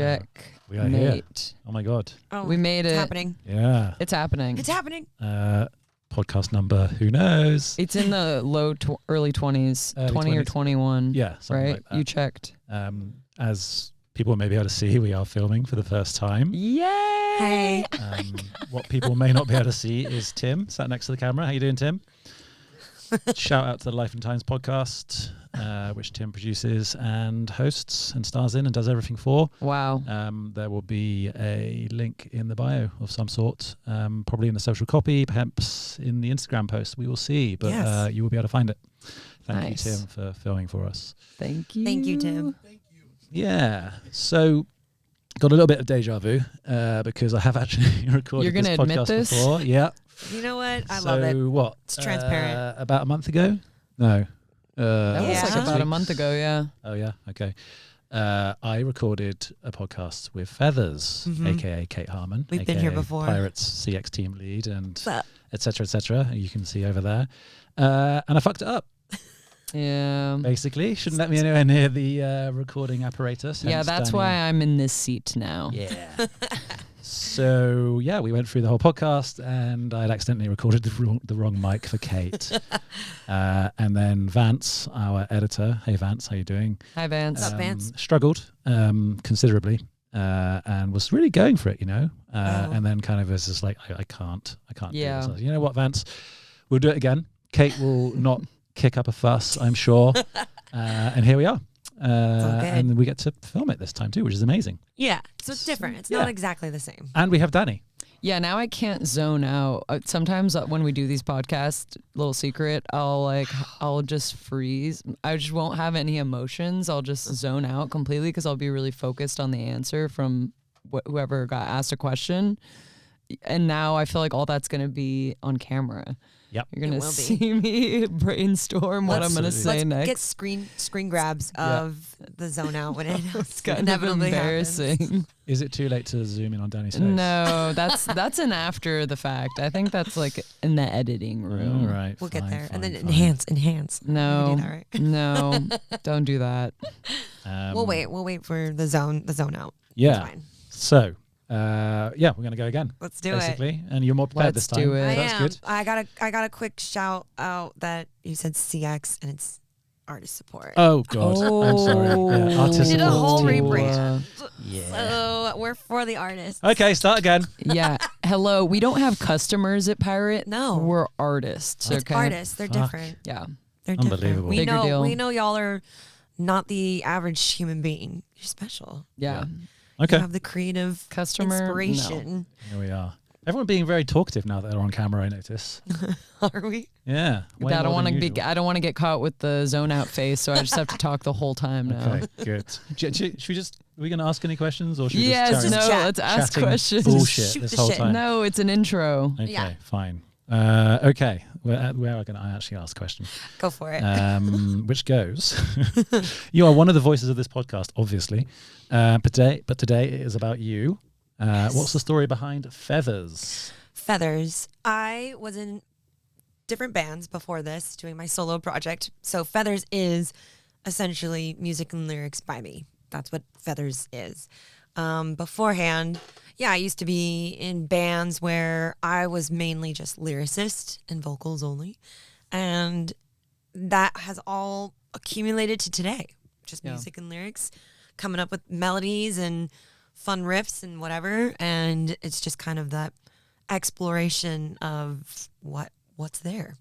We are here. Oh my God. Oh, we made it. It's happening. Yeah. It's happening. It's happening. Podcast number, who knows? It's in the early 20s, Early 20 or 20s. 21. Yeah, something right? like that. You checked. As people may be able to see, we are filming for the first time. Yay! Hey. What people may not be able to see is Tim sat next to the camera. How you doing, Tim? Shout out to the Life and Times podcast, which Tim produces and hosts and stars in and does everything for. Wow. There will be a link in the bio of some sort, probably in the social copy, perhaps in the Instagram post. We will see, but Yes. you will be able to find it. Thank Nice. you, Tim, for filming for us. Thank you. Thank you, Tim. Yeah. So, got a little bit of deja vu because I have actually recorded You're this gonna admit podcast this? before. Yeah. You know what? I so love it. What? It's transparent. About a month ago? No. That was Yeah. like about a month ago, yeah. Oh, yeah. Okay. I recorded a podcast with Feathers, aka Kate Harmon. We've been here aka before. Pirates CX team lead, and What's up? et cetera, you can see over there. And I fucked it up, Yeah. basically. Shouldn't let me anywhere near the recording apparatus. Yeah, hence that's Danny. why I'm in this seat now. Yeah. So, yeah, we went through the whole podcast and I'd accidentally recorded the wrong mic for Kate. And then Vance, our editor, hey Vance, how you doing? Hi, Vance. What's up, Vance? Struggled considerably and was really going for it, you know. Oh. And then kind of was just like, I can't Yeah. do this. I was, you know what, Vance, we'll do it again. Kate will not kick up a fuss, I'm sure. And here we are. And we get to film it this time too, which is amazing. Yeah. So it's different. It's Yeah. not exactly the same. And we have Danny. Yeah, now I can't zone out. Sometimes when we do these podcasts, little secret, I'll just freeze. I just won't have any emotions. I'll just zone out completely because I'll be really focused on the answer from whoever got asked a question. And now I feel like all that's going to be on camera. Yep. You're going It to will be. see me brainstorm what I'm going to say Let's next. get screen grabs of the zone out when it It's kind of inevitably embarrassing. happens. Is it too late to zoom in on Danny's face? No, that's an after the fact. I think that's like in the editing room. All right. We'll get fine, there. And then fine. enhance. No, We do that, right? no, don't do that. We'll wait for the zone out. Yeah. It's fine. So, we're going to go again. Let's do basically. And you're more prepared Let's this time. do it. I That's am. good. I got a quick shout out that you said CX and it's artist support. Oh, God. I'm sorry. Yeah, artist We did a support whole team. rebrand. Yeah. So we're for the artists. Okay, start again. Yeah. Hello. We don't have customers at Pirate. No. We're artists. It's okay. artists. They're Fuck. different. Yeah. They're different. Unbelievable. Bigger deal. We know y'all are not the average human being. You're special. Yeah. Okay. You have the creative Customer. inspiration. Here we are. Everyone being very talkative now that they're on camera, I notice. Are we? Yeah. way I don't more want than to be. usual. I don't want to get caught with the zone out face, so I just have to talk the whole time now. Okay, good. Should we just, are we going to ask any questions or should we Yes. just No. carry on chat. Let's ask chatting questions. bullshit Shoot this the whole shit. time? No, it's an intro. Okay, Yeah. fine. Okay, where can I actually ask a question? Go for it. Which goes, you are one of the voices of this podcast, obviously, but today it is about you. What's the story behind Feathers? Feathers. I was in different bands before this, doing my solo project. So Feathers is essentially music and lyrics by me. That's what Feathers is. Beforehand, I used to be in bands where I was mainly just lyricist and vocals only. And that has all accumulated to today. Just music and lyrics, coming up with melodies and fun riffs and whatever. And it's just kind of that exploration of what's there.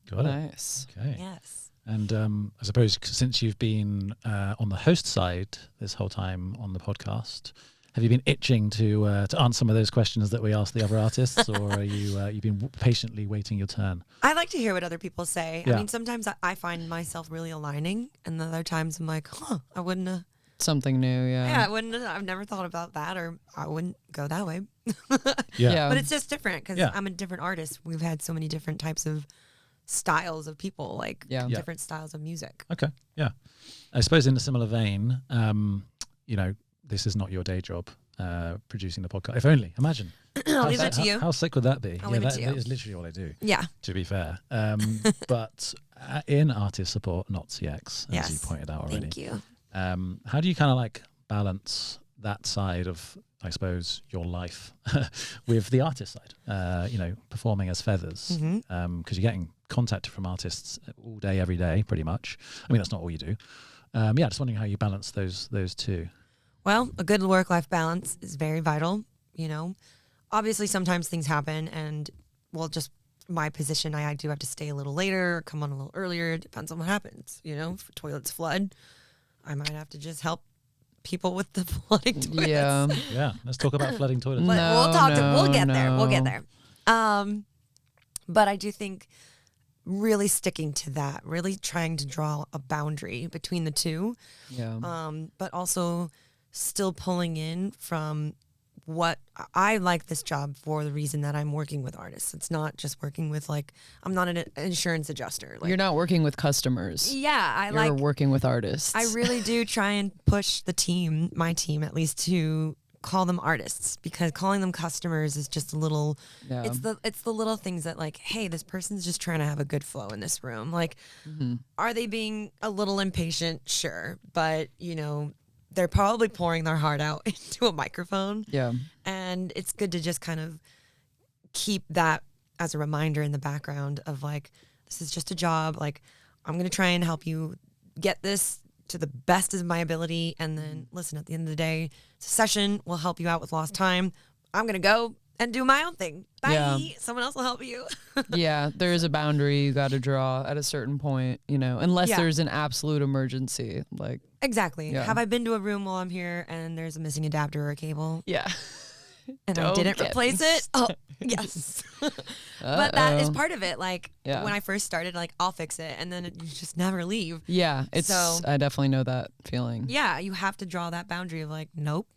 Got it. Nice. Okay. Yes. And I suppose since you've been on the host side this whole time on the podcast, have you been itching to answer some of those questions that we asked the other artists, or are you've been patiently waiting your turn? I like to hear what other people say. Yeah. I mean, sometimes I find myself really aligning, and other times I'm like, I wouldn't have. Something new. Yeah. I wouldn't have. I've never thought about that, or I wouldn't go that way. Yeah. But it's just different because Yeah. I'm a different artist. We've had so many different types of styles of people, like Yeah. different styles of music. Okay. Yeah. I suppose in a similar vein, this is not your day job, producing the podcast. If only, imagine. I'll leave that to you. How sick would that be? I'll leave it to you. That is literally all I do, Yeah. to be fair. But in artist support, not CX, as you Yes. pointed out already. Thank you. How do you kind of like balance that side of, I suppose, your life with the artist side, performing as Feathers, because you're getting contacted from artists all day, every day, pretty much. I mean, that's not all you do. Just wondering how you balance those two. Well, a good work-life balance is very vital. Obviously sometimes things happen, and just my position, I do have to stay a little later, come on a little earlier. It depends on what happens. If toilets flood, I might have to just help people with the flooding toilets. Yeah. Let's talk about flooding toilets. We'll get there. But I do think really sticking to that, really trying to draw a boundary between the two. Yeah. But also still pulling in from what I like this job for the reason that I'm working with artists. It's not just working with I'm not an insurance adjuster. You're not working with customers. Yeah, You're working with artists. I really do try and push my team at least, to call them artists, because calling them customers is just a little. Yeah. It's the little things that hey, this person's just trying to have a good flow in this room. Are they being a little impatient? Sure, but they're probably pouring their heart out into a microphone. Yeah. And it's good to just kind of keep that as a reminder in the background of this is just a job. I'm going to try and help you get this to the best of my ability. And then listen, at the end of the day, it's a session. We'll help you out with lost time. I'm going to go and do my own thing. Bye. Yeah. Someone else will help you. Yeah, there is a boundary you got to draw at a certain point, unless there's an absolute emergency. Exactly. Yeah. Have I been to a room while I'm here and there's a missing adapter or a cable? Yeah. And I didn't replace it? Oh, yes. But that is part of it. When I first started, I'll fix it, and then you just never leave. Yeah, I definitely know that feeling. Yeah, you have to draw that boundary of nope,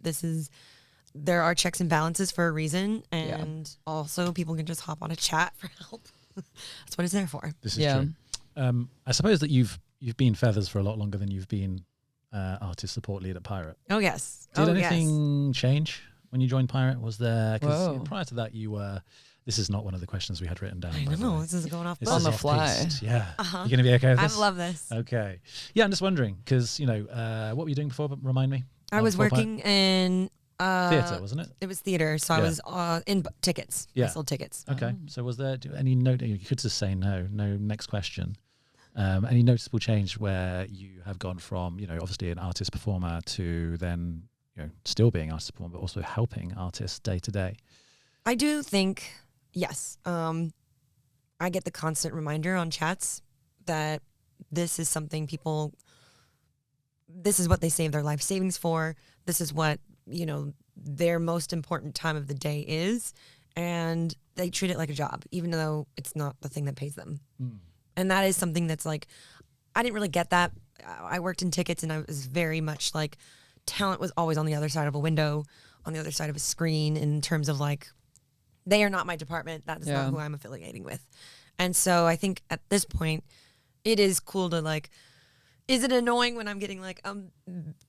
there are checks and balances for a reason, and also people can just hop on a chat for help. That's what it's there for. This is true. I suppose that you've been Feathers for a lot longer than you've been artist support lead at Pirate. Oh, yes. Did anything change when you joined Pirate? Was there, because prior to that you were, this is not one of the questions we had written down. I don't know, this is going off on the fly. Paced. Yeah. You're going to be okay with this? I love this. Okay. Yeah, I'm just wondering, because, what were you doing before? Remind me. I was working in theatre, wasn't it? It was theater, so I was in tickets. Yeah. I sold tickets. Okay. So was there any note? You could just say no. Next question. Any noticeable change where you have gone from, obviously an artist performer to then, still being artist performer, but also helping artists day to day? I do think, yes. I get the constant reminder on chats that this is something this is what they save their life savings for. This is what, their most important time of the day is. And they treat it like a job, even though it's not the thing that pays them. And that is something that's I didn't really get that. I worked in tickets, and I was very much talent was always on the other side of a window, on the other side of a screen, in terms of they are not my department. That is not who I'm affiliating with. And so I think at this point, it is cool to is it annoying when I'm getting a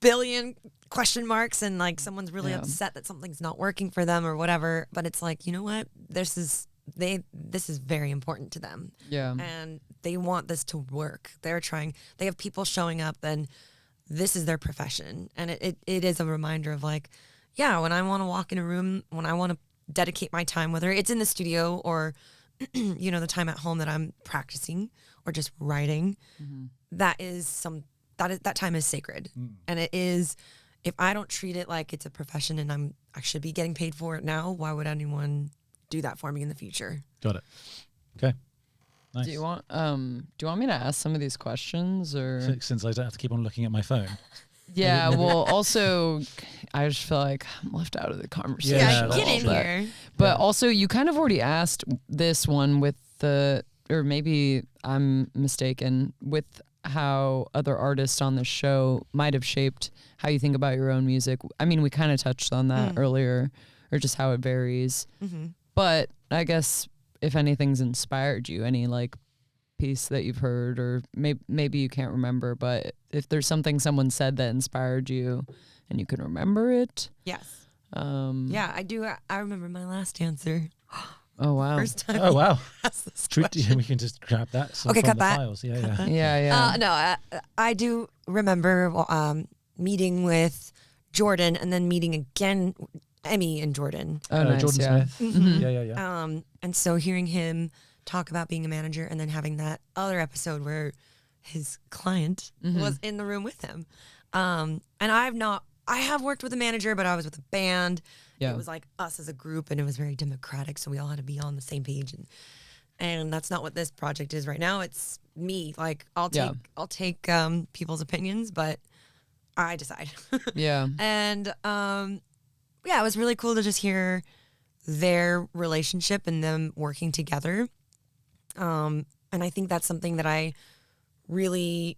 billion question marks and someone's really upset that something's not working for them or whatever? But it's you know what? This is very important to them. Yeah. And they want this to work. They have people showing up, and this is their profession. And it is a reminder of when I want to walk in a room, when I want to dedicate my time, whether it's in the studio or, the time at home that I'm practicing or just writing, that time is sacred. And it is, if I don't treat it like it's a profession and I should be getting paid for it now, why would anyone do that for me in the future? Got it. Okay. Nice. Do you want me to ask some of these questions, or since I don't have to keep on looking at my phone? Yeah. Well, also, I just feel like I'm left out of the conversation. Yeah, get in here. But also, you kind of already asked this one with or maybe I'm mistaken, with how other artists on the show might have shaped how you think about your own music. I mean, we kind of touched on that earlier, or just how it varies. But I guess if anything's inspired you, any piece that you've heard, or maybe you can't remember, but if there's something someone said that inspired you and you can remember it. Yes. Yeah, I do. I remember my last answer. Oh, wow. First time. Oh, wow. We can just grab that. Okay, cut that. Files. Yeah. Yeah. No, I do remember meeting with Jordan and then meeting again Emmy and Jordan. Oh, nice, Jordan yeah. Smith. Mhm. Yeah. And so hearing him talk about being a manager and then having that other episode where his client was in the room with him. And I have worked with a manager, but I was with a band. Yeah. It was like us as a group and it was very democratic. So we all had to be on the same page. And that's not what this project is right now. It's me. Like I'll take people's opinions, but I decide. Yeah. And it was really cool to just hear their relationship and them working together. And I think that's something that I really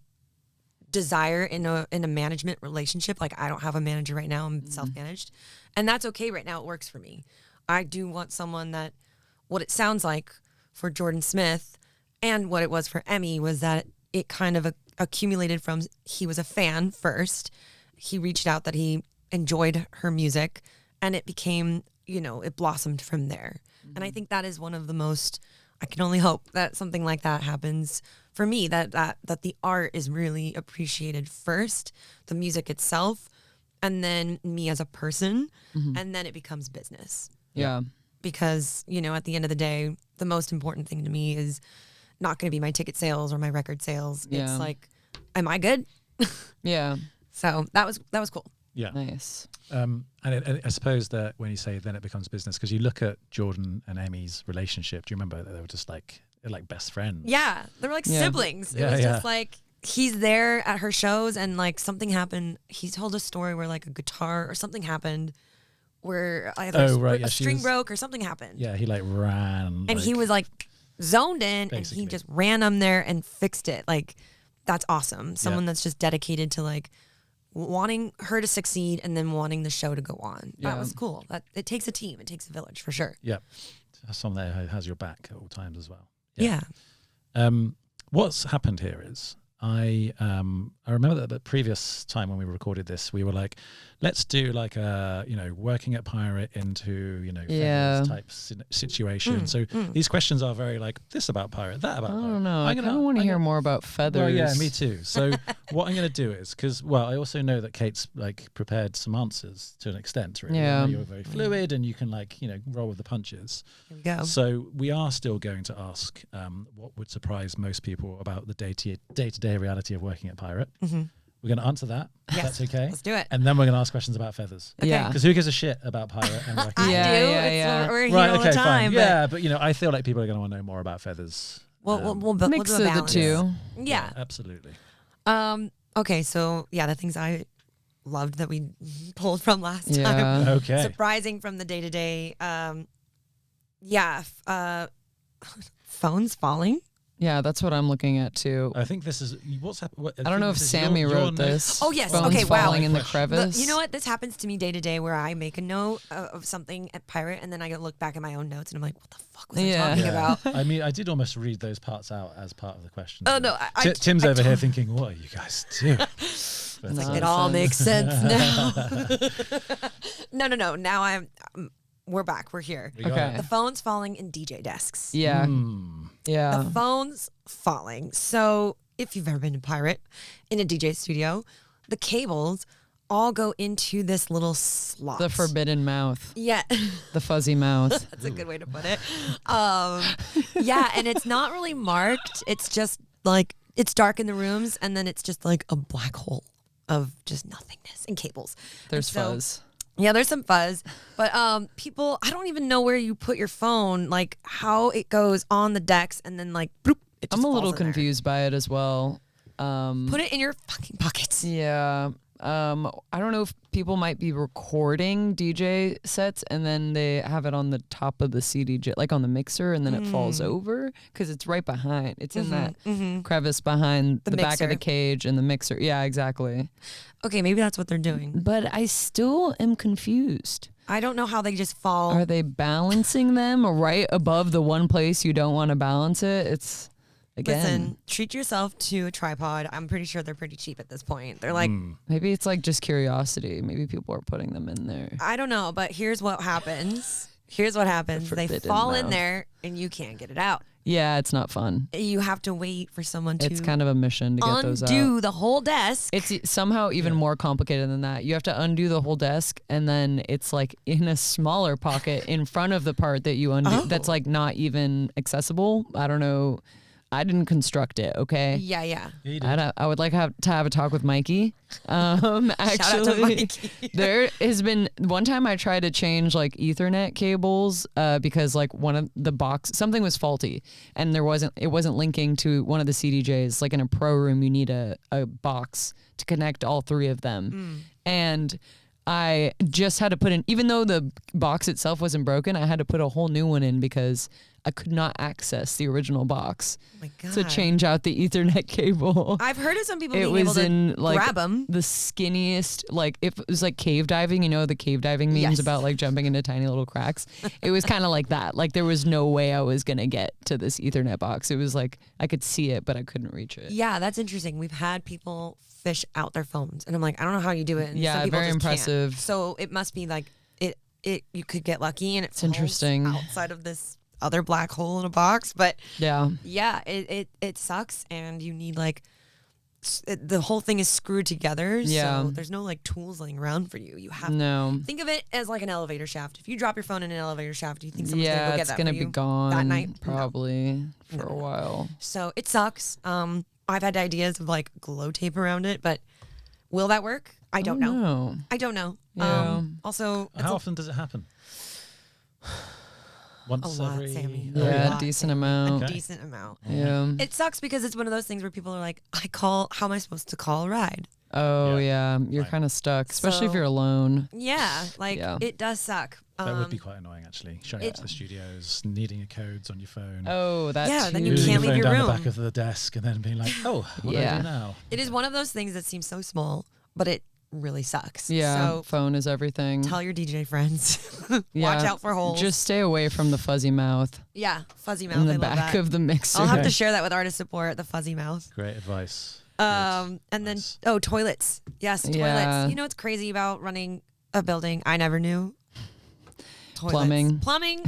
desire in a management relationship. Like I don't have a manager right now. I'm self-managed. And that's okay right now. It works for me. I do want someone that what it sounds like for Jordan Smith and what it was for Emmy was that it kind of accumulated from he was a fan first. He reached out that he enjoyed her music and it became, it blossomed from there. And I think that is one of the most, I can only hope that something like that happens for me, that the art is really appreciated first, the music itself, and then me as a person, and then it becomes business. Yeah. Because, at the end of the day, the most important thing to me is not going to be my ticket sales or my record sales. Yeah. It's like, am I good? Yeah. So that was cool. Yeah. Nice. And I suppose that when you say then it becomes business, because you look at Jordan and Emmy's relationship, do you remember that they were just like best friends? Yeah, they were like siblings. Yeah, It was just like he's there at her shows and like something happened. He told a story where like a guitar or something happened where either a string broke or something happened. Yeah, he like ran. And he was like zoned in basically. and he just ran them there and fixed it. Like that's awesome. Someone that's just dedicated to like wanting her to succeed and then wanting the show to go on. Yeah. That was cool. That it takes a team. It takes a village for sure. Yeah. Someone there who has your back at all times as well. Yeah. What's happened here is I remember that the previous time when we recorded this, we were like, let's do like a, working at Pirate into, feathers type situation. So these questions are very like this about Pirate, that about I Pirate. don't know. I kind of want to hear more about feathers. Well, yeah, me too. So what I'm going to do is, I also know that Kate's like prepared some answers to an extent, really. Yeah. I know you're very fluid and you can like, roll with the punches. Here we go. So we are still going to ask what would surprise most people about the day-to-day reality of working at Pirate. We're going to answer that. If Yes. that's okay. Let's do it. And then we're going to ask questions about feathers. Yeah. Because who gives a shit about Pirate and working I at do. Yeah, yeah. We're here all the time. fine. Yeah, but I feel like people are going to want to know more about feathers. We'll Mix do a of the balance. two. Yeah. Absolutely. Okay. So the things I loved that we pulled from last time. Yeah. Okay. Surprising from the day to day. Phones falling. Yeah, that's what I'm looking at too. I think this is what's happened. I don't know if Sammy wrote this. Oh, yes. Phones Okay, wow. falling in the crevice. You know what? This happens to me day to day where I make a note of something at Pirate and then I go look back at my own notes and I'm like, what the fuck was I talking about? I mean, I did almost read those parts out as part of the question. Oh, no. Tim's over here thinking, what are you guys doing? It's like, it all makes sense now. No. Now we're back. We're here. We got Okay. it. The phone's falling in DJ desks. Yeah. Yeah. The phone's falling. So if you've ever been to Pirate in a DJ studio, the cables all go into this little slot. The forbidden mouth. Yeah. The fuzzy mouth. That's a good way to put it. And it's not really marked. It's just like, it's dark in the rooms and then it's just like a black hole of just nothingness and cables. There's And so- fuzz. Yeah, there's some fuzz, but people, I don't even know where you put your phone, like how it goes on the decks and then like, bloop, it just I'm a falls little in there. confused by it as well. Put it in your fucking pockets. Yeah. I don't know if people might be recording DJ sets and then they have it on the top of the CD, like on the mixer, and then it falls over because it's right behind. It's in that crevice behind the back of the mixer. cage and the mixer. Yeah, exactly. Okay, maybe that's what they're doing. But I still am confused. I don't know how they just fall. Are they balancing them right above the one place you don't want to balance it? It's again. Listen, treat yourself to a tripod. I'm pretty sure they're pretty cheap at this point. They're like, Maybe it's like just curiosity. Maybe people are putting them in there. I don't know, but here's what happens. They forbidden fall in mouth. there and you can't get it out. Yeah, it's not fun. You have to wait for someone to It's kind of a mission to get those out. undo the whole desk. It's somehow even more complicated than that. You have to undo the whole desk, and then it's like in a smaller pocket in front of the part that you undo. That's like not even accessible. I don't know. I didn't construct it. Okay. Yeah. Yeah, you did. I would like to have a talk with Mikey. Actually, Shout out to Mikey. there has been one time I tried to change like Ethernet cables because like one of the something was faulty and it wasn't linking to one of the CDJs. Like in a pro room, you need a box to connect all three of them, and I just had to put in, even though the box itself wasn't broken, I had to put a whole new one in because I could not access the original box Oh my God. to change out the Ethernet cable. I've heard of some people It being able was to in like grab them. the skinniest, like if it was like cave diving, you know, the cave diving memes Yes. about like jumping into tiny little cracks. It was kind of like that. Like there was no way I was going to get to this Ethernet box. It was like I could see it, but I couldn't reach it. Yeah, that's interesting. We've had people fish out their phones, and I'm like, I don't know how you do it. And Yeah, some people very just can't. impressive. So it must be like it. You could get lucky, and it's interesting. outside of this other black hole in a box. But Yeah. yeah, it sucks, and you need like the whole thing is screwed together. Yeah. So there's no like tools laying around for you. You have No. think of it as like an elevator shaft. If you drop your phone in an elevator shaft, do you think someone's Yeah, gonna go get it's that going to for be you gone that night? No. probably for a while. So it sucks. I've had ideas of like glow tape around it, but will that work? I don't know. No. I don't know. Yeah. Also, it's How often does it happen? Once a lot, every Sammy. Oh, Yeah, lot, decent Sammy. amount. A Okay. decent amount. Yeah. It sucks because it's one of those things where people are like, how am I supposed to call a ride? Oh, Yeah. yeah. You're Right. kind of stuck, especially if So- you're alone. Yeah, like Yeah. it does suck. That would be quite annoying, actually. Showing up it- to the studios, needing your codes on your phone, Oh, that Yeah, too. then you losing can't your leave phone your down the room. back of the desk, and then being like, "Oh, what do I Yeah. do now?" It is one of those things that seems so small, but it really sucks. Yeah, So phone is everything. tell your DJ friends. Yeah, Watch out for holes. Just stay away from the fuzzy mouth yeah, fuzzy mouth. in I the love back that. of the mixer. I'll have Okay. to share that with artist support. The fuzzy mouth. Great advice. And then Nice. toilets. Yes, toilets. Yeah. You know what's crazy about running a building? I never knew. Toilets. Plumbing. Plumbing.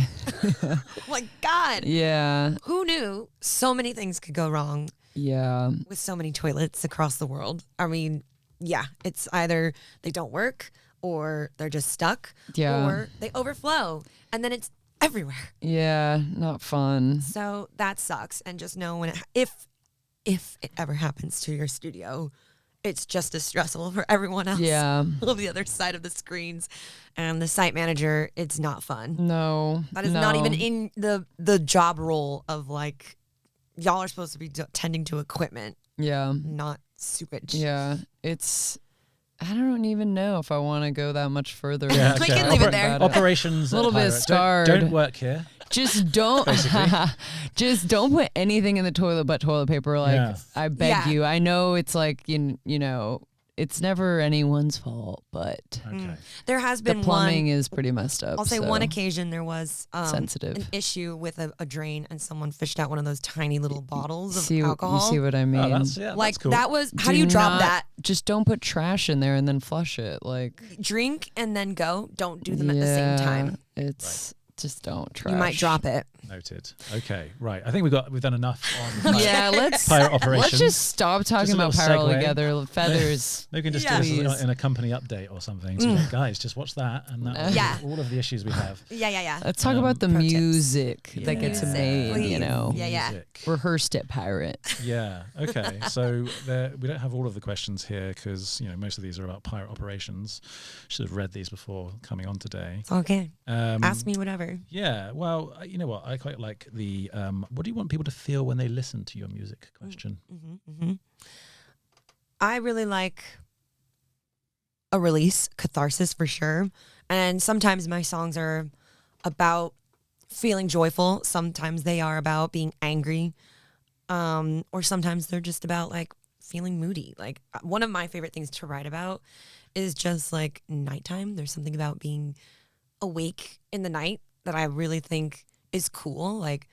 Oh my God. Yeah, Who knew so many things could go wrong yeah, with so many toilets across the world? I mean, yeah, it's either they don't work or they're just stuck Yeah. or they overflow and then it's everywhere. yeah. Not fun. So that sucks. And just know when if it ever happens to your studio, it's just as stressful for everyone else Yeah. on the other side of the screens. And the site manager, it's not fun. No, That is not even in the job role of like, y'all are supposed to be tending to equipment, Yeah, not sewage. yeah. It's. I don't even know if I want to go that much further. Yeah, We okay. can leave it there. About it. Operations. A little at bit Pirate. scarred. Don't work here. Just don't just don't put anything in the toilet but toilet paper. Like Yeah. I beg Yeah. you. I know it's like you know it's never anyone's fault, but Okay. There has the been plumbing one. is pretty messed up. I'll say so. one occasion there was Sensitive. an issue with a drain and someone fished out one of those tiny little bottles of See, alcohol. You see what I mean? Oh, that's like cool. that was how do you drop not- that? Just don't put trash in there and then flush it. Like Drink and then go. Don't do them at the same time. It's just don't trash. You might drop it. Noted. Okay, right. I think we've done enough on Yeah, let's pirate operations. let's just stop talking Just a about little Pyro segue. together. Feathers. Maybe we can just Yeah. do this Please. in a company update or something. So like, guys, just watch that, and that will be Yeah. all of the issues we have. Yeah. Let's talk about the Pro tips. music that gets Music, made. please. You know, Yeah. Music. rehearsed at Pirate. Yeah. Okay. So we don't have all of the questions here because most of these are about pirate operations. Should have read these before coming on today. Okay. Um, Ask me whatever. Yeah. Well, you know what? I quite like the. What do you want people to feel when they listen to your music? Question. I really like a release, catharsis for sure. And sometimes my songs are about feeling joyful. Sometimes they are about being angry. Or sometimes they're just about like feeling moody. Like one of my favorite things to write about is just like nighttime. There's something about being awake in the night that I really think is cool. Like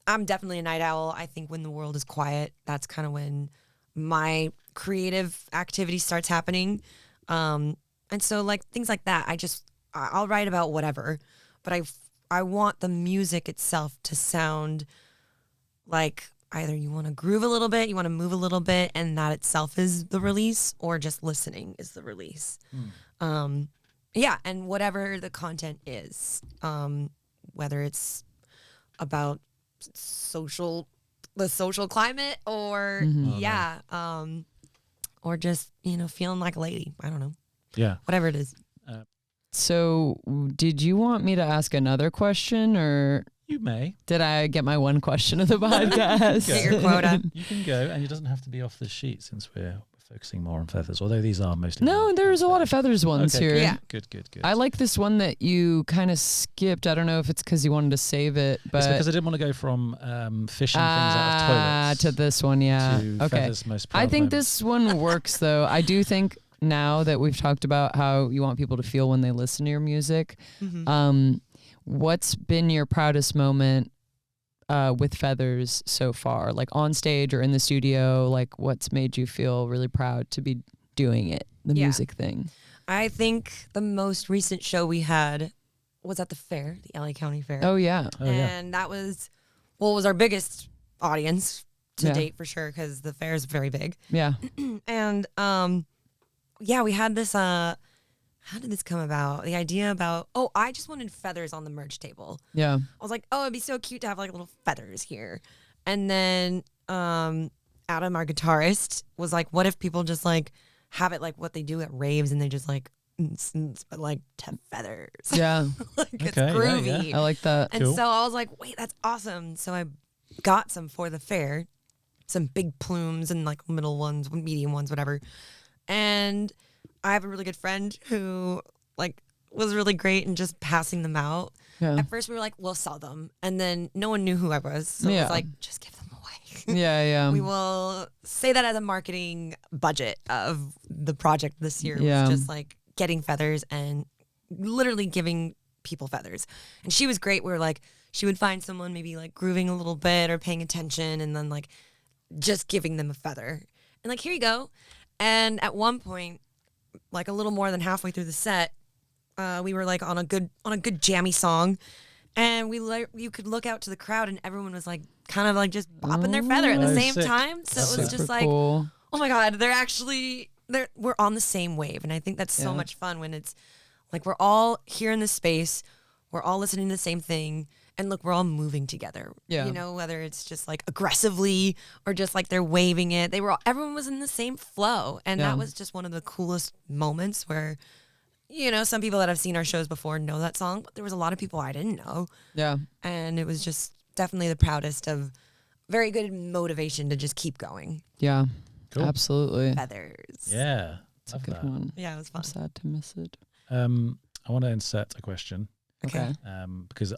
I'm definitely a night owl. I think when the world is quiet, that's kind of when my creative activity starts happening. And so like things like that, I'll write about whatever, but I want the music itself to sound like either you want to groove a little bit, you want to move a little bit, and that itself is the release, or just listening is the release. Yeah, and whatever the content is, whether it's about the social climate, or or just feeling like a lady. I don't know. Yeah. Whatever it is. So, did you want me to ask another question, or You may. did I get my one question of the podcast? Get your quota. You can go, and it doesn't have to be off the sheet since we're focusing more on feathers, although these are mostly. No, there's a lot of feathers ones Okay, here. good, Yeah. Good. I like this one that you kind of skipped. I don't know if it's because you wanted to save it, but It's because I didn't want to go from fishing things out of toilets to this one. Yeah. to Okay. feathers most proud I think moments. this one works though. I do think now that we've talked about how you want people to feel when they listen to your music, what's been your proudest moment with feathers so far, like on stage or in the studio? Like, what's made you feel really proud to be doing it, the music thing? I think the most recent show we had was at the fair, the LA County Fair. Oh yeah. And that was our biggest audience to Yeah. date for sure, because the fair is very big. Yeah. And we had this how did this come about? The idea about, I just wanted feathers on the merch table. Yeah. I was like, it'd be so cute to have like little feathers here. And then Adam, our guitarist, was like, what if people just like have it like what they do at raves, and they just like but like 10 feathers. Yeah. Like it's Okay, yeah, groovy. I like that. And Cool. so I was like, wait, that's awesome. So I got some for the fair, some big plumes and like middle ones, medium ones, whatever. And I have a really good friend who like was really great in just passing them out. Yeah. At first we were like, we'll sell them. And then no one knew who I was. So it Yeah. was like, just give them away. Yeah. We will say that as a marketing budget of the project this year Yeah. was just like getting feathers and literally giving people feathers. And she was great. We were like, she would find someone maybe like grooving a little bit or paying attention, and then like just giving them a feather. And like, here you go. And at one point, like a little more than halfway through the set, we were like on a good jammy song, and you could look out to the crowd, and everyone was like kind of like just bopping their feather at the Oh, same sick. time. So it was Super just like, cool. oh my God, we're on the same wave. And I think that's so Yeah. much fun when it's like we're all here in this space, we're all listening to the same thing, and look, we're all moving together. Yeah. You know, whether it's just like aggressively or just like they're waving it. Everyone was in the same flow. And Yeah. that was just one of the coolest moments where, you know, some people that have seen our shows before know that song, but there was a lot of people I didn't know. Yeah. And it was just definitely the proudest of very good motivation to just keep going. Yeah. Cool. Absolutely. Feathers. Yeah. It's a Love good that. one. Yeah, it was fun. I'm sad to miss it. I want to insert a question Okay. because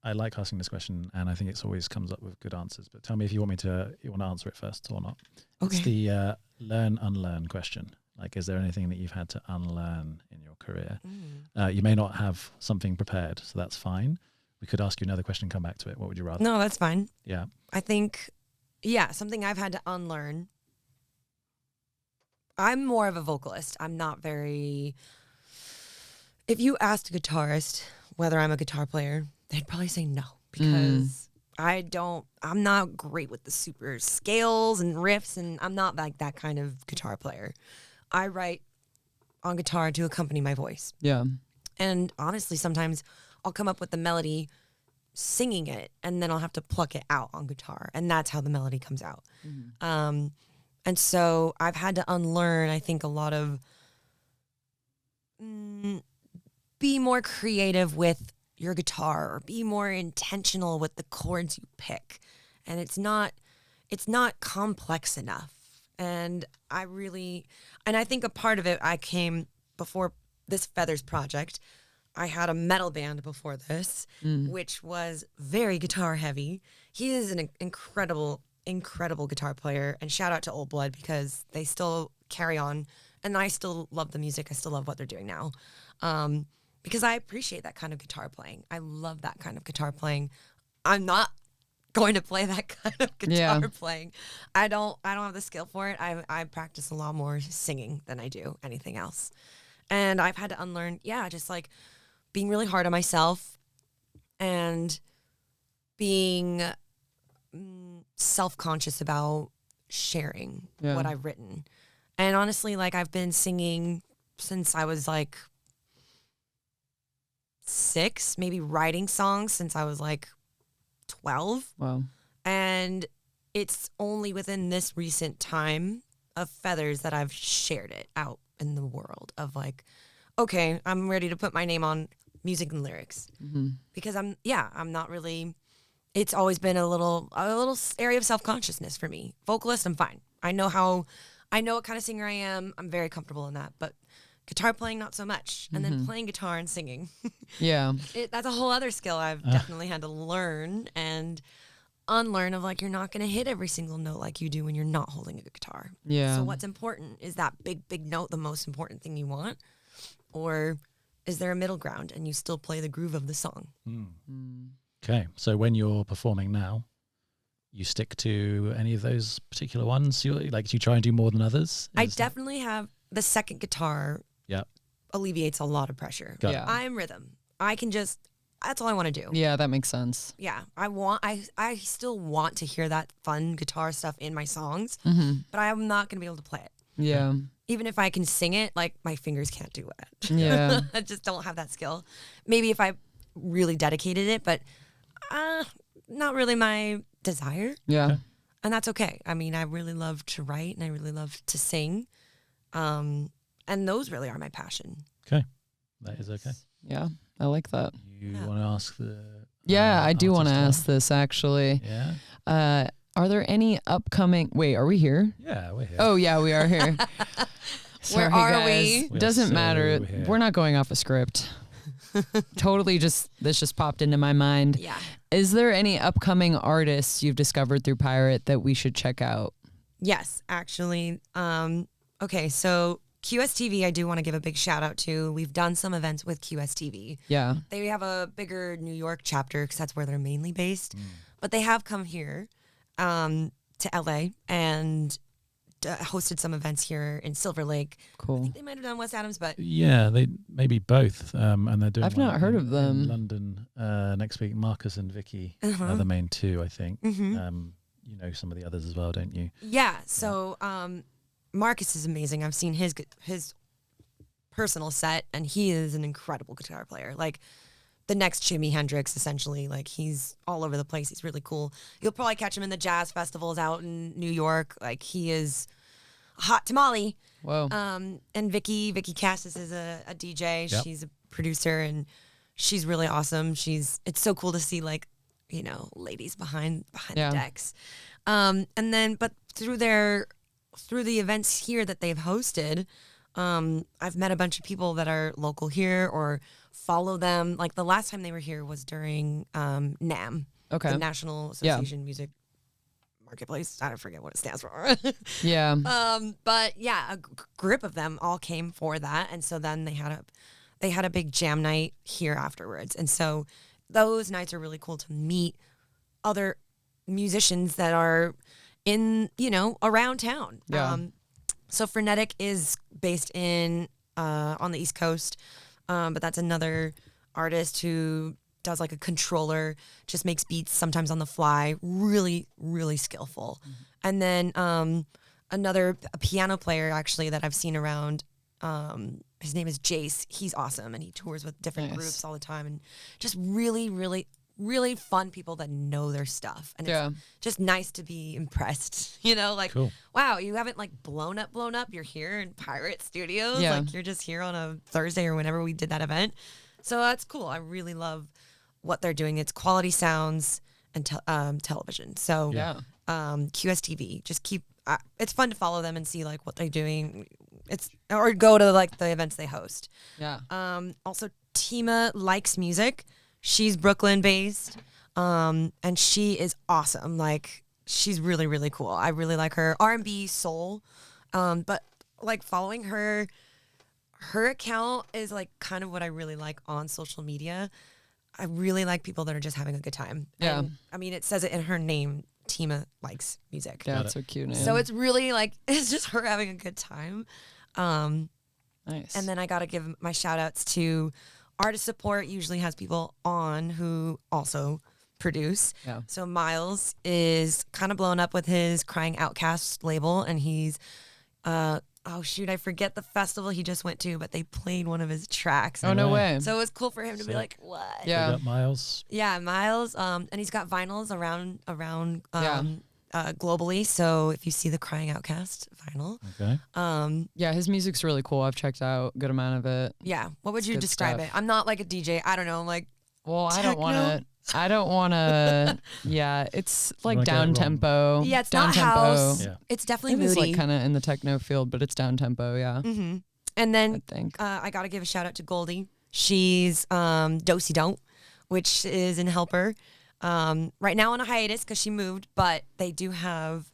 I like asking this question, and I think it's always comes up with good answers. But tell me if you want to answer it first or not. It's Okay. the learn unlearn question. Like, is there anything that you've had to unlearn in your career? You may not have something prepared, so that's fine. We could ask you another question and come back to it. What would you rather? No, that's fine. Yeah. I think, something I've had to unlearn. I'm more of a vocalist. I'm not very. If you asked a guitarist whether I'm a guitar player, they'd probably say no, because I'm not great with the super scales and riffs, and I'm not like that kind of guitar player. I write on guitar to accompany my voice. Yeah. And honestly, sometimes I'll come up with the melody singing it, and then I'll have to pluck it out on guitar, and that's how the melody comes out. And so I've had to unlearn, I think, a lot of be more creative with your guitar, or be more intentional with the chords you pick. And it's not complex enough. And I think a part of it, I came before this Feathers project, I had a metal band before this, which was very guitar heavy. He is an incredible guitar player, and shout out to Old Blood, because they still carry on, and I still love the music. I still love what they're doing now, because I appreciate that kind of guitar playing. I love that kind of guitar playing. I'm not going to play that kind of guitar playing. I don't have the skill for it. I practice a lot more singing than I do anything else, and I've had to unlearn, just like being really hard on myself and being self-conscious about sharing Yeah. what I've written. And honestly, like I've been singing since I was like 6, maybe writing songs since I was like 12. Wow. And it's only within this recent time of Feathers that I've shared it out in the world of like, okay, I'm ready to put my name on music and lyrics. Because I'm not really, it's always been a little area of self-consciousness for me. Vocalist, I'm fine. I know what kind of singer I am. I'm very comfortable in that, but guitar playing, not so much. And then playing guitar and singing. Yeah. That's a whole other skill I've definitely had to learn and unlearn of like, you're not going to hit every single note like you do when you're not holding a guitar. Yeah. So what's important? Is that big note the most important thing you want? Or is there a middle ground and you still play the groove of the song? Okay, so when you're performing now, you stick to any of those particular ones? Do you try and do more than others? I definitely have the second guitar. Yeah. Alleviates a lot of pressure. Got it. Yeah. I'm rhythm. That's all I want to do. Yeah, that makes sense. Yeah. I still want to hear that fun guitar stuff in my songs, but I'm not going to be able to play it. Yeah. Even if I can sing it, like my fingers can't do it. Yeah. I just don't have that skill. Maybe if I really dedicated it, but not really my desire. Yeah. And that's okay. I mean, I really love to write and I really love to sing. And those really are my passion. Okay, that is okay. Yeah. I like that. You want to ask the... Yeah, I do want to artist ask this actually. Yeah? Are there any upcoming... Wait, are we here? Yeah, we're here. Oh, yeah, we are here. Sorry, Where are guys. we? We're Doesn't so matter. here. We're not going off a script. Totally this just popped into my mind. Yeah. Is there any upcoming artists you've discovered through Pirate that we should check out? Yes, actually. Okay, so QSTV, I do want to give a big shout out to. We've done some events with QSTV. Yeah. They have a bigger New York chapter because that's where they're mainly based. But they have come here to LA and hosted some events here in Silver Lake. I Cool. think they might have done West Adams, but Yeah, they maybe both, and they're doing. I've one not heard of them. in London next week. Marcus and Vicky are the main two, I think. You know some of the others as well, don't you? yeah. So Marcus is amazing. I've seen his personal set, and he is an incredible guitar player. Like the next Jimi Hendrix, essentially. Like he's all over the place. He's really cool. You'll probably catch him in the jazz festivals out in New York. Like he is a hot tamale. Whoa. And Vicky Cassis is a DJ. Yep. She's a producer, and she's really awesome. It's so cool to see like, you know, ladies behind Yeah. the decks. And then, but through the events here that they've hosted, I've met a bunch of people that are local here or follow them. Like the last time they were here was during NAM, Okay. the National Association Music Marketplace. I don't forget what it stands for. Yeah. But yeah, a group of them all came for that, and so then they had a big jam night here afterwards, and so those nights are really cool to meet other musicians that are in, you know, around town. Yeah. So Frenetic is based in on the East Coast, but that's another artist who does like a controller, just makes beats sometimes on the fly, really, really skillful. And then a piano player actually that I've seen around, his name is Jace. He's awesome, and he tours with different Nice. groups all the time, and just really, really, really fun people that know their stuff. And Yeah. it's just nice to be impressed, you know, like, Cool. wow, you haven't like blown up. You're here in Pirate Studios. Yeah. Like you're just here on a Thursday or whenever we did that event. So that's cool. I really love what they're doing. It's quality sounds and television. So Yeah. QSTV, just keep, it's fun to follow them and see like what they're doing. Or go to like the events they host. Yeah. Also Tima likes music. She's Brooklyn based. And she is awesome. Like she's really, really cool. I really like her R&B soul. But like following her account is like kind of what I really like on social media. I really like people that are just having a good time. Yeah. And, I mean, it says it in her name. Tima likes music. Yeah, Got it's it. so cute. Man. So it's really like, it's just her having a good time. nice. And then I got to give my shout outs to artist support, usually has people on who also produce. Yeah. So Miles is kind of blown up with his Crying Outcast label, and he's oh shoot, I forget the festival he just went to, but they played one of his tracks. Oh, no way. So it was cool for him to be Sick. like, what? Yeah. We got Miles. Yeah, Miles. And he's got vinyls around Yeah. Globally. So if you see the Crying Outcast vinyl, Okay. Yeah, his music's really cool. I've checked out a good amount of it. yeah. What would It's you good describe stuff. it? I'm not like a DJ. I don't know. I'm like, Well, I Techno? don't want to. Yeah, it's like wanna get it wrong. down tempo. yeah, it's down not tempo. house. Yeah. It's definitely It is moody. like kind of in the techno field, but it's down tempo. Yeah, hmm And then I think. I got to give a shout out to Goldie. She's Dosey Don't, which is in Helper. Right now on a hiatus because she moved, but they do have,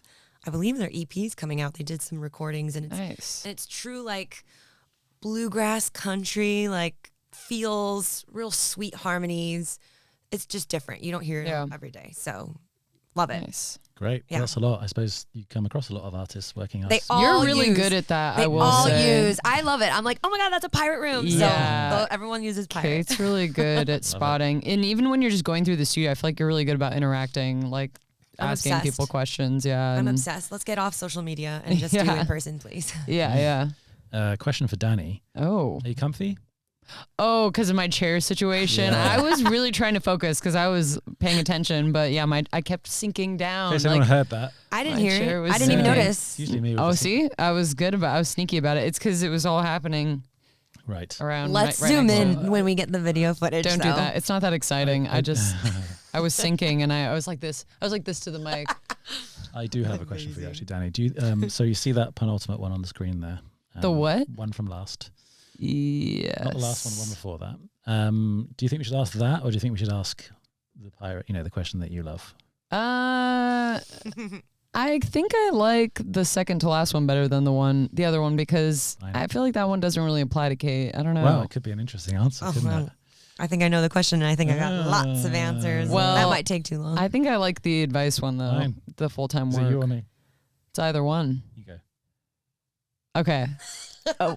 I believe, their EPs coming out. They did some recordings, and Nice. it's true like bluegrass country, like feels real sweet harmonies. It's just different. You don't hear it Yeah. every day, so love it. Nice. Great. Yeah. That's a lot. I suppose you come across a lot of artists working They us. all You're really use- good at that. They I will all say. use. I love it. I'm like, oh my god, that's a pirate room. Yeah. So everyone uses pirate. Kate's really good at spotting, and even when you're just going through the studio, I feel like you're really good about interacting, like I'm asking obsessed. people questions. Yeah, I'm and- obsessed. Let's get off social media and just do Yeah. in person, please. Yeah, yeah. Question for Danny. Oh, Are you comfy? oh, because of my chair situation, Yeah. I was really trying to focus because I was paying attention, but yeah, I kept sinking down. In case like- anyone heard that. I didn't My hear chair it. was I didn't even sinking. notice. It's usually me. With Oh, the- see, I was sneaky about it. It's because it was all happening Right. around. Let's right zoom next to in it. when we get the video footage. Don't do though. that. It's not that exciting. I was sinking and I was like this. I was like this to the mic. I do have a question for you, actually, Danny. Do you, so you see that penultimate one on the screen there? The what? One from last. Yes. Not the last one, the one before that. Do you think we should ask that, or do you think we should ask the pirate? The question that you love. I think I like the second to last one better than the other one because I know. I feel like that one doesn't really apply to Kate. I don't know. Well, it could be an interesting answer, Oh, couldn't well, it? I think I know the question, and I think I got lots of answers. Well, that might take too long. I think I like the advice one though. Fine. The full time Is it you or work. me? It's either one. You go. Okay.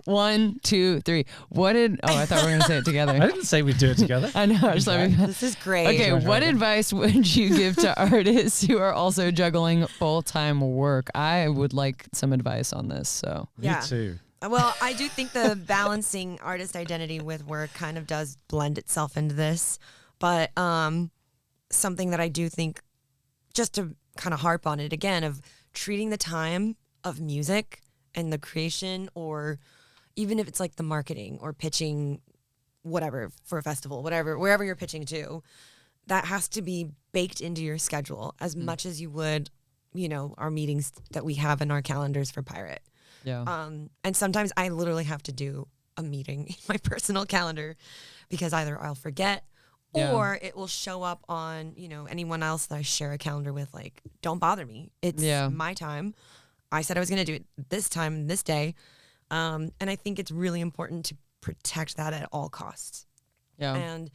1, 2, 3. What did? Oh, I thought we were gonna say it I together. didn't say we'd do it together. I know. I just thought we- this is great. Okay, Try what again. advice would you give to artists who are also juggling full-time work? I would like some advice on this. So, Yeah. Me too. Well, I do think the balancing artist identity with work kind of does blend itself into this. But something that I do think, just to kind of harp on it again, of treating the time of music and the creation, or even if it's like the marketing or pitching whatever for a festival, whatever, wherever you're pitching to, that has to be baked into your schedule as much as you would, our meetings that we have in our calendars for Pirate. yeah. And sometimes I literally have to do a meeting in my personal calendar because either I'll forget Yeah. or it will show up on, anyone else that I share a calendar with. Like, don't bother me. It's Yeah. my time. I said I was going to do it this time, this day. And I think it's really important to protect that at all costs. Yeah. And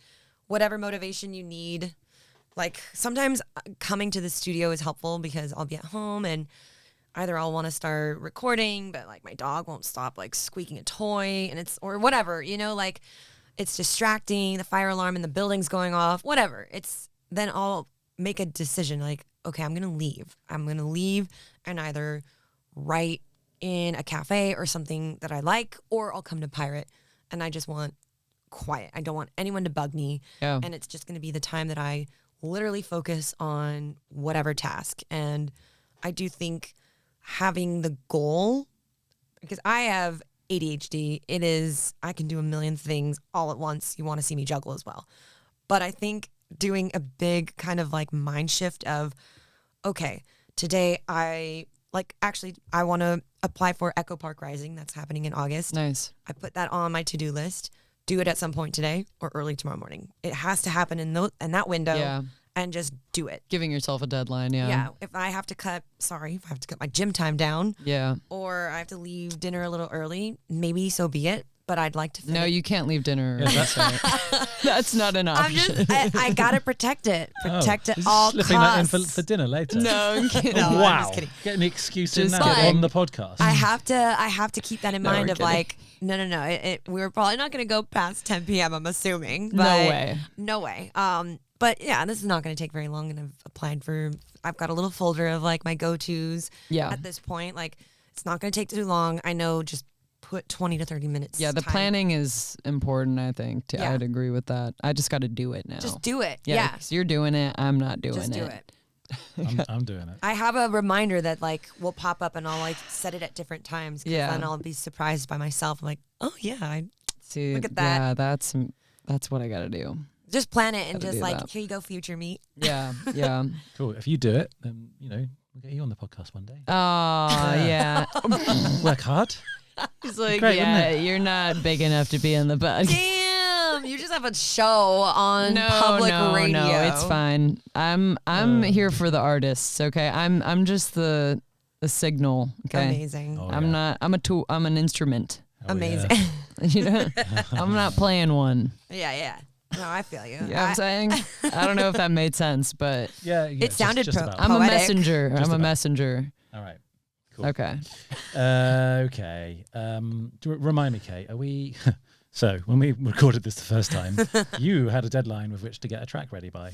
whatever motivation you need, like sometimes coming to the studio is helpful because I'll be at home and either I'll want to start recording, but like my dog won't stop like squeaking a toy or whatever, like it's distracting, the fire alarm in the building's going off, whatever. Then I'll make a decision like, okay, I'm going to leave. I'm going to leave and either write in a cafe or something that I like, or I'll come to Pirate and I just want quiet. I don't want anyone to bug me. Yeah. And it's just going to be the time that I literally focus on whatever task. And I do think having the goal, because I have ADHD, I can do a million things all at once. You want to see me juggle as well. But I think doing a big kind of like mind shift of, okay, today I want to apply for Echo Park Rising. That's happening in August. Nice. I put that on my to-do list. Do it at some point today or early tomorrow morning. It has to happen in that window. Yeah. And just do it. Giving yourself a deadline. Yeah. Yeah. If I have to cut my gym time down Yeah. or I have to leave dinner a little early, maybe so be it. But I'd like to. No, you can't leave dinner. Yeah, that's That's not an I'm option. just. I gotta protect it. Protect Is at he all slipping that in costs. for dinner later. no, I'm kidding. No, I'm wow. just kidding. Getting the excuse in Just now kidding. on the podcast. I have to keep that in No, mind we're of kidding. like, no. We're probably not gonna go past 10 p.m. I'm assuming. No but way. No way. But yeah, this is not going to take very long, and I've got a little folder of like my go-tos at this point. Like, it's not going to take too long. I know, just put 20 to 30 minutes. Yeah, the planning is important, I think. I'd agree with that. I just got to do it now. Just do it. Yeah. 'Cause you're doing it. I'm not doing Just it. do it. I'm doing it. I have a reminder that like will pop up, and I'll like set it at different times. Yeah. Then I'll be surprised by myself. I'm like, oh yeah, I See, look at that. Yeah, that's what I got to do. Just plan it and Gotta just do like, that. here you go, future me. Yeah, yeah. Cool. If you do it, then we'll get you on the podcast one day. Oh, yeah. Work hard. He's like, Great, wouldn't yeah, it? you're not big enough to be in the bug. Damn, you just have a show on public radio. No, it's fine. I'm here for the artists. Okay, I'm just the signal. Okay, Amazing. Oh, I'm yeah. not. I'm a tool. I'm an instrument. Oh, Amazing. yeah. You know, I'm not playing one. Yeah. No, I feel you. You know what I'm saying? I don't know if that made sense, but Yeah, It sounded just pro- about. I'm a Poetic. messenger. Just I'm a about. messenger. All right. Cool. Okay. Okay. Remind me, Kate. Are we? So when we recorded this the first time, you had a deadline with which to get a track ready by,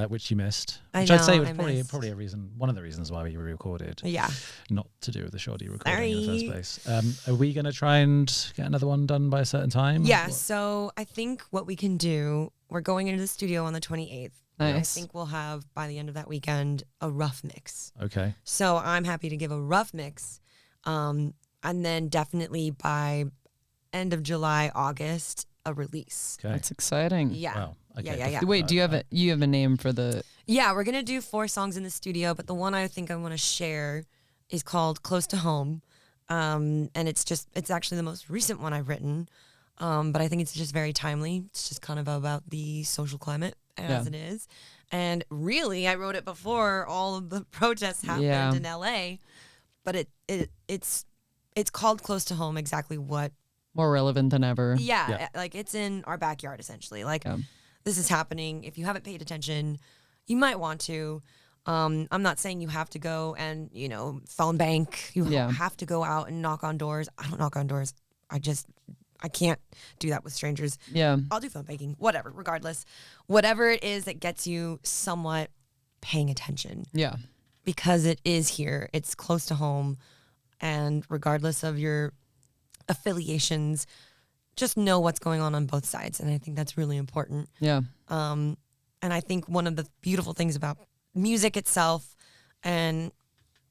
which you missed. I Which I'd say know, was I probably missed. a reason, one of the reasons why we recorded, Yeah. not to do with the shoddy recording in the Sorry. first place. Are we going to try and get another one done by a certain time? Yeah. What- So I think what we can do, we're going into the studio on the 28th. I Nice. think we'll have by the end of that weekend a rough mix. Okay. So I'm happy to give a rough mix. And then definitely by end of July, August, a release. Okay. That's exciting. Yeah. Wow. Okay. Yeah. Wait, do you have a name for the? Yeah, we're gonna do 4 songs in the studio, but the one I think I want to share is called "Close to Home," and it's actually the most recent one I've written, but I think it's just very timely. It's just kind of about the social climate as it is, and really, I wrote it before all of the protests happened in LA, but it's called "Close to Home." Exactly what? More relevant than ever. Yeah, like it's in our backyard essentially. Like this is happening. If you haven't paid attention, you might want to. I'm not saying you have to go and, phone bank. You have to go out and knock on doors. I don't knock on doors. I can't do that with strangers. Yeah. I'll do phone banking, whatever, regardless. Whatever it is that gets you somewhat paying attention. Yeah. Because it is here. It's close to home. And regardless of your affiliations, just know what's going on both sides. And I think that's really important. Yeah. And I think one of the beautiful things about music itself, and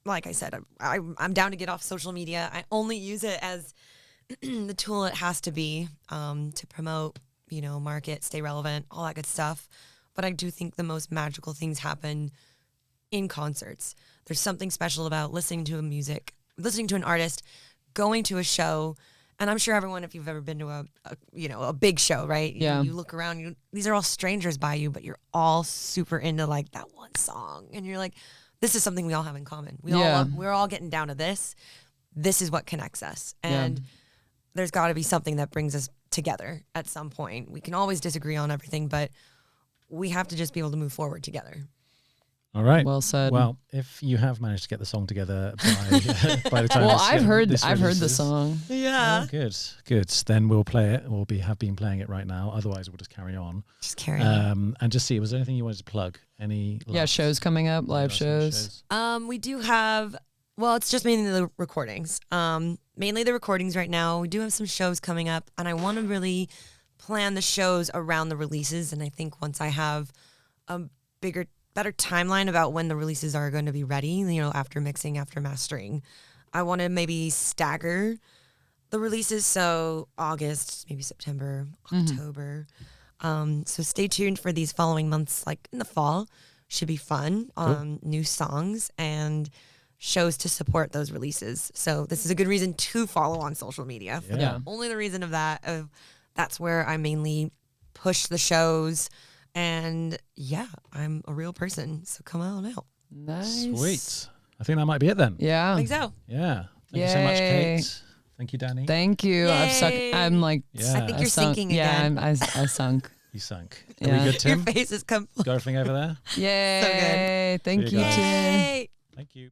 like I said, I'm down to get off social media. I only use it as the tool it has to be to promote, market, stay relevant, all that good stuff. But I do think the most magical things happen in concerts. There's something special about listening to an artist, going to a show. And I'm sure everyone, if you've ever been to a big show, right? Yeah. You look around, these are all strangers by you, but you're all super into like that one song. And you're like, this is something we all have in common. We're all getting down to this. This is what connects us. And there's got to be something that brings us together at some point. We can always disagree on everything, but we have to just be able to move forward together. All right. Well said. Well, if you have managed to get the song together by the time, Well, this, I've heard the releases- song. Yeah. Oh, good. Then we'll play it. We'll have been playing it right now. Otherwise, we'll just carry on. Just carry on. And just see. Was there anything you wanted to plug? Any? Shows coming up, live shows. We do have, it's just mainly the recordings. Mainly the recordings right now. We do have some shows coming up, and I want to really plan the shows around the releases. And I think once I have a better timeline about when the releases are going to be ready, after mixing, after mastering, I want to maybe stagger the releases. So August, maybe September, October. So stay tuned for these following months, like in the fall. Should be fun. New songs and shows to support those releases. So this is a good reason to follow on social media. For Yeah. Only the reason of that. That's where I mainly push the shows. And I'm a real person. So come on out. Nice. Sweet. I think that might be it then. Yeah. I think so. Yeah. Thank you so much, Yay. Kate. Thank you, Danny. Thank you. Yay. I'm like. Yeah. I think I you're sunk. sinking Yeah, again. I sunk. You sunk. Are Yeah. we good, Your Tim? face is complete. Got everything over there? Yay. Thank See you you, guys. Tim. Yay. Thank you.